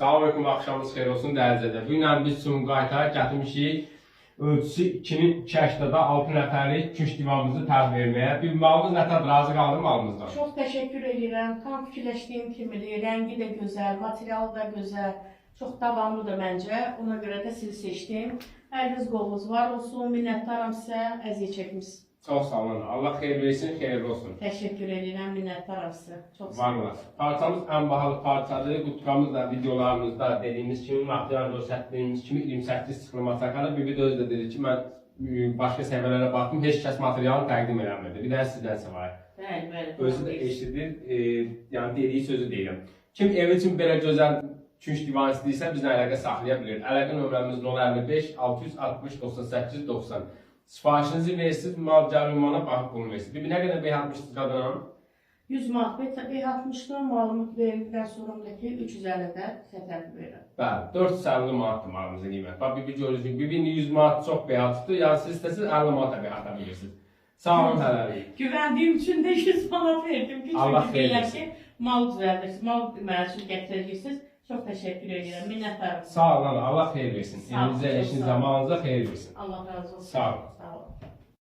Salam aleyküm, axşamınız xeyir olsun dəyərli. Bu ilə biz Sumqayıta gətirmişik. Ölçüsü 2-2 6 nəfərlik künc divamımızı təhvil verməyə. Bir malımız nətədir? Razı qaldım malımızdan. Çox təşəkkür edirəm. Tam fikirləşdiyim kimidir. Rəngi də gözəl, materialı da gözəl. Çox davamlıdır məncə. Ona görə də sizi seçdim. Əliniz qolunuz var olsun. Minnətdaram sizə. Əziyyət çəkmişsiniz. Çox sağ olun. Allah xeyir versin, xeyirli olsun. Təşəkkür edirəm. Minnətdaram sizə. Çox sağ Var olun. olasın. Parçamız ən bahalı parçadır. Qutqamız da videolarımızda dediyimiz kimi, material göstərdiyimiz kimi 28 sıxılma çakalı. Bir video özü də dedi ki, mən başqa səviyyələrə baxdım, heç kəs materialını təqdim eləmirdi. Bir dənə sizdən var. Bəli, bəli. Özü də eşidir, yəni dediyi sözü deyirəm. Kim ev üçün belə gözəl künc divan istəyirsə, bizlə əlaqə saxlaya bilir. Əlaqə nömrəmiz 055 660 98 90. Sifarişinizi versiniz, mal ünvana baxıb bunu versiniz. Bir nə qədər bey atmışsınız qadına? 100 manat bey 60-dan malımı verdikdən sonraki 350-də sətəri verirəm. Bəli, 450 manatdır malımızın qiyməti. Bax, bir görürsünüz, bir 100 manat çox bey atıbdır, yəni siz istəsiniz 50 manata bey ata bilirsiniz. Sağ olun, hələlik. Güvəndiyim üçün də 100 manat verdim ki, Allah çünki xeyir deyirəm versin. ki, mal düzəldirsiniz, mal mənə üçün gətirəcəksiniz. Çox təşəkkür edirəm, minnətdarım. Sağ olun, Allah xeyir versin. Sağ olun, Evinizə, çox eşiniz, sağ olun. zamanınıza xeyir versin. Allah razı olsun. Sağ olun. Sağ olun.